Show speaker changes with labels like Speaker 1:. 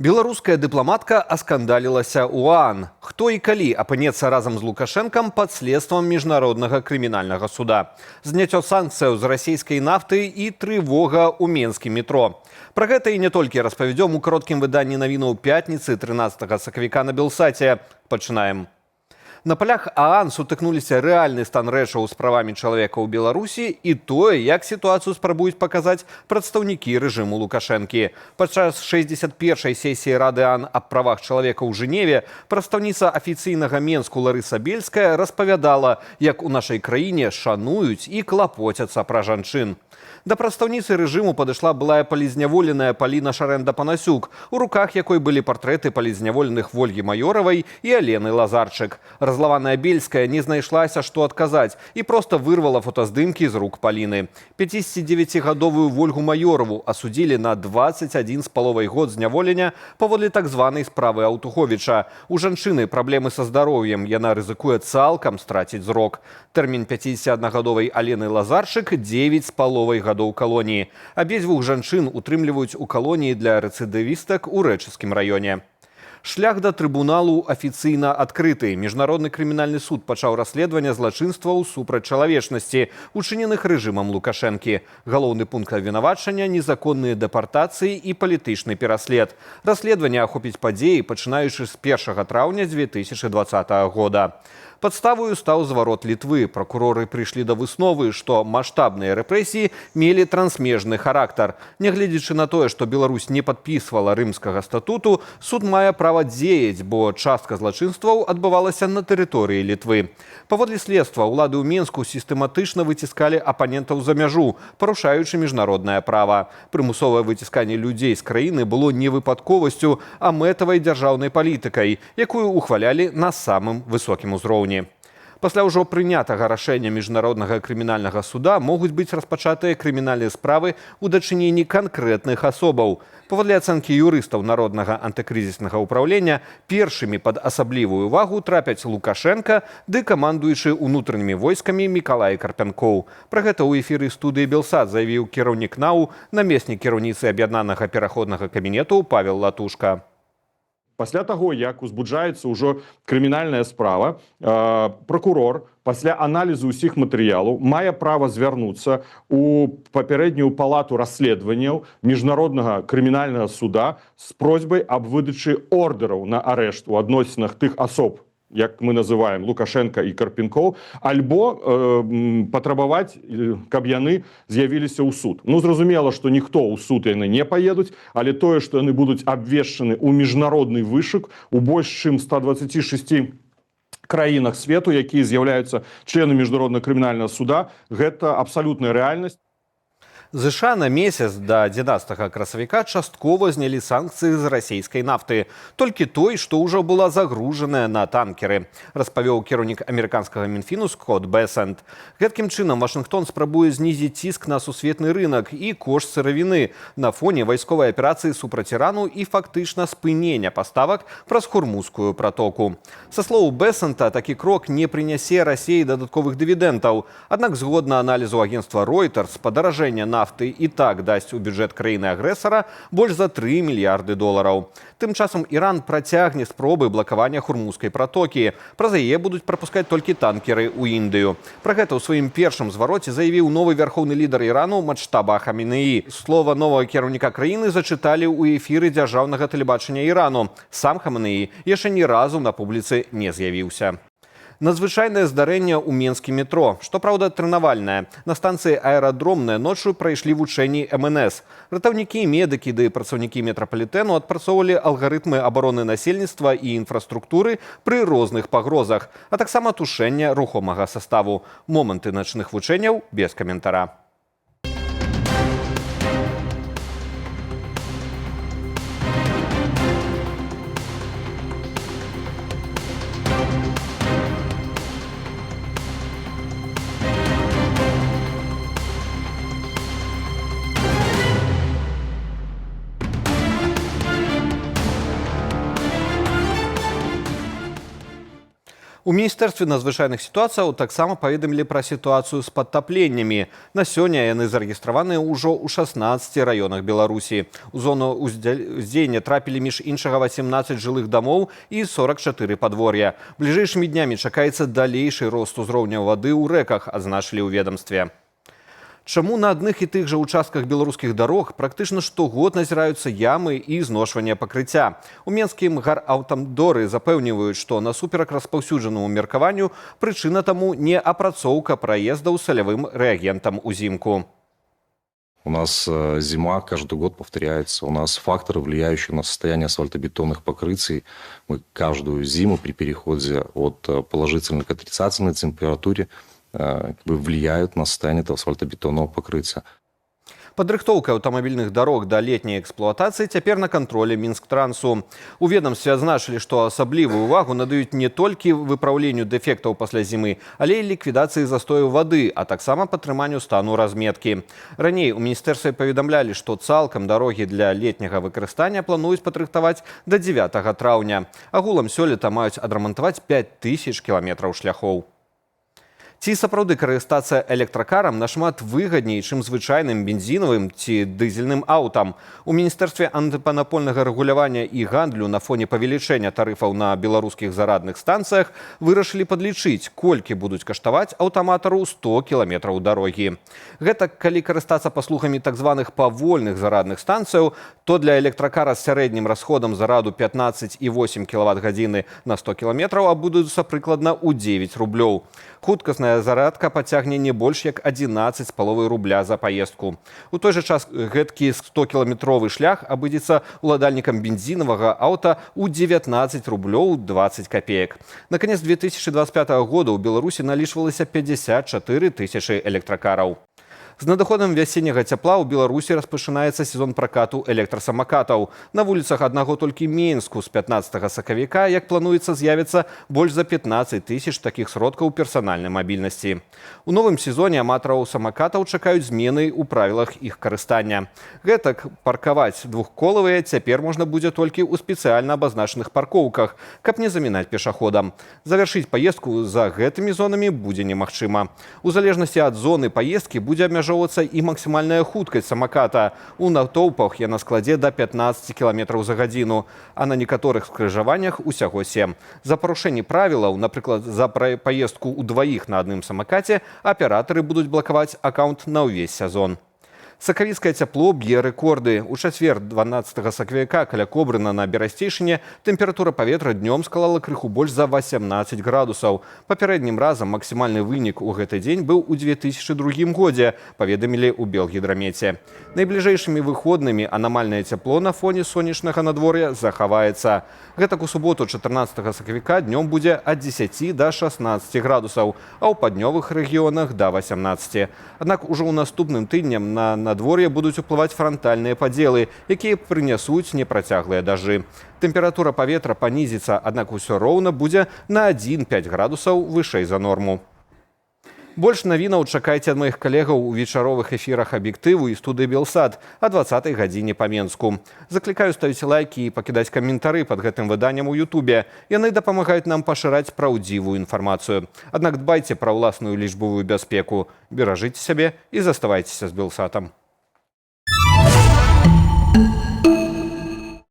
Speaker 1: Беларуская дыпламатка аскандалілася ў ААН. Хто і калі апынецца разам з Лукашэнкам пад следствам міжнароднага крымінальнага суда. Зняццё санкцыяў з расійскай нафты і трывога ў менскім метро. Пра гэта і не толькі распавядзём у кароткім выданні навінаў пятніцы 13 сакавіка на Белсаце. Пачынаем. На полях ААН сутыкнуліся рэальны стан рэчаў з правамі чалавека ў Беларусі і тое, як сітуацыю спрабуюць паказаць прадстаўнікі рэжыму Лукашэнкі. Падчас 61-й сесіі Рады ААН аб правах чалавека ў Жэневе прадстаўніца афіцыйнага Менску Ларыса Бельская распавядала, як у нашай краіне шануюць і клапоцяцца пра жанчын. Да прадстаўніцы рэжыму падышла былая палізняволеная Паліна Шарэнда-Панасюк, у руках якой былі партрэты палізняволеных Вольгі Маёравай і Алены Лазарчык. Разлаваная Бельская не знайшлася, што адказаць, і проста вырвала фотаздымкі з рук Паліны. 59-гадовую Вольгу Маёраву асудзілі на 21,5 год зняволення паводле так званай справы Аўтуховіча. У жанчыны праблемы са здароўем, яна рызыкуе цалкам страціць зрок. Тэрмін 51-гадовай Алены Лазарчык – 9,5 гадоў калоніі. Абедзвюх жанчын утрымліваюць у калоніі для рэцыдывістак у Рэчыцкім раёне. Шлях да трыбуналу афіцыйна адкрыты. Міжнародны крымінальны суд пачаў расследаванне злачынстваў супраць чалавечнасці, учыненых рэжымам Лукашэнкі. Галоўны пункт абвінавачання – незаконныя дэпартацыі і палітычны пераслед. Расследаванне ахопіць падзеі, пачынаючы з 1 траўня 2020 года. Падставою стаў зварот Літвы. Пракуроры прыйшлі да высновы, што маштабныя рэпрэсіі мелі трансмежны характар. Нягледзячы на тое, што Беларусь не падпісвала рымскага статуту, суд мае права дзеяць, бо частка злачынстваў адбывалася на тэрыторыі Літвы. Паводле следства, улады ў Менску сістэматычна выціскалі апанентаў за мяжу, парушаючы міжнароднае права. Прымусовае выцісканне людзей з краіны было не выпадковасцю, а мэтавай дзяржаўнай палітыкай, якую ухвалялі на самым высокім узроўні. Пасля ўжо прынятага рашэння міжнароднага крымінальнага суда могуць быць распачатыя крымінальныя справы ў дачыненні канкрэтных асобаў. Паводле ацэнкі юрыстаў Народнага антыкрызіснага ўпраўлення, першымі пад асаблівую увагу трапяць Лукашэнка ды камандуючы ўнутранымі войскамі Мікалай Карпянкоў. Пра гэта ў эфіры студыі Белсат заявіў кіраўнік НАУ, намеснік кіраўніцы аб'яднанага пераходнага кабінету Павел Латушка.
Speaker 2: Пасля таго, як узбуджаецца ўжо крымінальная справа, пракурор пасля аналізу ўсіх матэрыялаў мае права звярнуцца ў папярэднюю палату расследаванняў міжнароднага крымінальнага суда з просьбай аб выдачы ордэраў на арышт у адносінах тых асоб, як мы называем Лукашенко і Карпянкоў, альбо патрабаваць, каб яны з'явіліся ў суд. Ну, зразумела, што ніхто ў суд яны не паедуць, але тое, што яны будуць абвешчаны ў міжнародны вышук у больш чым 126 краінах свету, якія з'яўляюцца членамі міжнароднага крымінальнага суда, гэта абсалютная рэальнасць.
Speaker 1: ЗША на месяц да 11 красавіка часткова знялі санкцыі з расійскай нафты. Толькі той, што ўжо была загружаная на танкеры, распавёў кіраўнік амерыканскага Мінфіну Скотт Бесент. Гэткім чынам Вашынгтон спрабуе знізіць ціск на сусветны рынак і кошт сыравіны на фоне вайсковай аперацыі супраць Ірану і фактычна спынення паставак праз Хормузскую пратоку. Са слоў Бесента, такі крок не прынясе Расіі дадатковых дывідэнтаў. Аднак, згодна аналізу агенцтва Reuters, падаражэнне нафты і так дасць у бюджэт краіны-агрэсара больш за 3 мільярды долараў. Тым часам Іран працягне спробы блакавання Хормузскай пратокі. Праз яе будуць прапускаць толькі танкеры ў Індыю. Пра гэта ў сваім першым звароце заявіў новы вярхоўны лідар Ірану Маджтаба Хамінеі. Слова новага кіраўніка краіны зачыталі ў эфіры дзяржаўнага тэлебачання Ірану. Сам Хамінеі яшчэ ні разу на публіцы не з'явіўся. Надзвычайнае здарэнне ў менскім метро. Што праўда, трэнавальнае. На станцыі аэрадромная ноччу прайшлі вучэнні МНС. Ратаўнікі, медыкі ды працаўнікі метрапалітэну адпрацоўвалі алгарытмы абароны насельніцтва і інфраструктуры пры розных пагрозах, а таксама тушэння рухомага саставу. Моманты начных вучэнняў без каментара. У У міністэрстве надзвычайных сітуацыяў таксама паведамілі пра сітуацыю з падтапленнямі. На сёння яны зарэгістраваны ўжо ў 16 раёнах Беларусі. У зону ўздзеяння трапілі між іншага 18 жылых дамоў і 44 падвор'я. Бліжэйшымі днямі чакаецца далейшы рост узроўня вады ў рэках, адзначылі ў ведамстве. Чаму на адных і тых жа участках беларускіх дарог практычна штогод назіраюцца ямы і зношванне пакрыцця? У менскім гараўтамдоры запэўніваюць, што насуперак распаўсюджанаму меркаванню прычына таму не апрацоўка праездаў салявым рэагентам узімку.
Speaker 3: У нас зима каждый год повторяется. У нас факторы, влияющие на состояние асфальтобетонных покрытий. Мы каждую зиму при переходе от положительной к отрицательной температуре влияют на состояние этого асфальтобетонного покрытия.
Speaker 1: Падрыхтоўка аўтамабільных дарог да летняй эксплуатацыі цяпер на кантролі Мінсктрансу. У ведамстве адзначылі, што асаблівую ўвагу надаюць не толькі выпраўленню дэфектаў пасля зімы, але і ліквідацыі застою вады, а таксама падтрыманню стану разметкі. Раней у міністэрстве паведамлялі, што цалкам дарогі для летняга выкарыстання плануюць падрыхтаваць да 9 траўня. Агулам сёлета маюць адрамантаваць 5000 кіламетраў шляхоў. Ці сапраўды карыстацца электракарам нашмат выгадней, чым звычайным бензінавым ці дызельным аўтам. У Міністэрстве антыманапольнага рэгулявання і гандлю на фоне павелічэння тарыфаў на беларускіх зарадных станцыях вырашылі падлічыць, колькі будуць каштаваць аўтаматару 100 кіламетраў дарогі. Гэта калі карыстацца паслугамі так званых павольных зарадных станцыяў, то для электракара з сярэднім расходам зараду 15,8 кВт-гадзіны на 100 кіламетраў абудуцца прыкладна ў 9 рублёў. Хуткасная зарадка пацягне не больш як 11,5 рубля за паездку. У той жа час гэткі 100-кіламетровы шлях абыдзецца уладальнікам бензінавага аўта ў 19 рублёў 20 копеек. На канец 2025 года ў Беларусі налічвалася 54 тысячы электракараў. З надыходам вясенняга цяпла ў Беларусі распачынаецца сезон пракату электрасамакатаў. На вуліцах аднаго толькі Менску з 15 сакавіка, як плануецца, з'явіцца больш за 15 тысяч такіх сродкаў персанальнай мабільнасці. У новым сезоне аматараў самакатаў чакаюць змены ў правілах іх карыстання. Гэтак паркаваць двухколавыя цяпер можна будзе толькі ў спецыяльна абазначаных паркоўках, каб не замінаць пешаходам. Завяршыць паездку за гэтымі зонамі будзе немагчыма. У залежнасці ад зоны паездкі будзе абмяжоўвацца і максімальная хуткасць самаката. У натоўпах яна складзе да 15 км за гадзіну, а на некаторых скрыжаваннях усяго 7. За парушэнне правілаў, напрыклад, за паездку ўдваіх на адным самакаце, аператары будуць блакаваць акаунт на ўвесь сезон. Сакавіцкае цяпло б'е рэкорды. У чацвер 12 сакавіка каля Кобрына на Берасцейшыне тэмпература паветра днём склала крыху больш за 18 градусаў. Папярэднім разам максімальны вынік у гэты дзень быў у 2002 годзе, паведамілі ў Белгідрамеце. Найбліжэйшымі выходнымі анамальнае цяпло на фоне сонечнага надвор'я захаваецца. Гэтак у суботу 14 сакавіка днём будзе ад 10 да 16 градусаў, а ў паднёвых рэгіёнах да 18. Аднак ужо ў наступным тыднем на надвор'е будуць уплываць франтальныя падзелы, якія прынясуць непрацяглыя дажджы. Тэмпература паветра панізіцца, аднак усё роўна будзе на 1-5 градусаў вышэй за норму. Больш навінаў чакайце ад маіх калегаў у вечаровых эфірах аб'ектыву і студыі Белсат о 20 гадзіне па Менску. Заклікаю ставіць лайкі і пакідаць каментары пад гэтым выданнем у Ютубе. Яны дапамагаюць нам пашыраць праўдзівую інфармацыю. Аднак дбайце пра ўласную лічбовую бяспеку. Беражыце сябе і заставайцеся з Белсатам.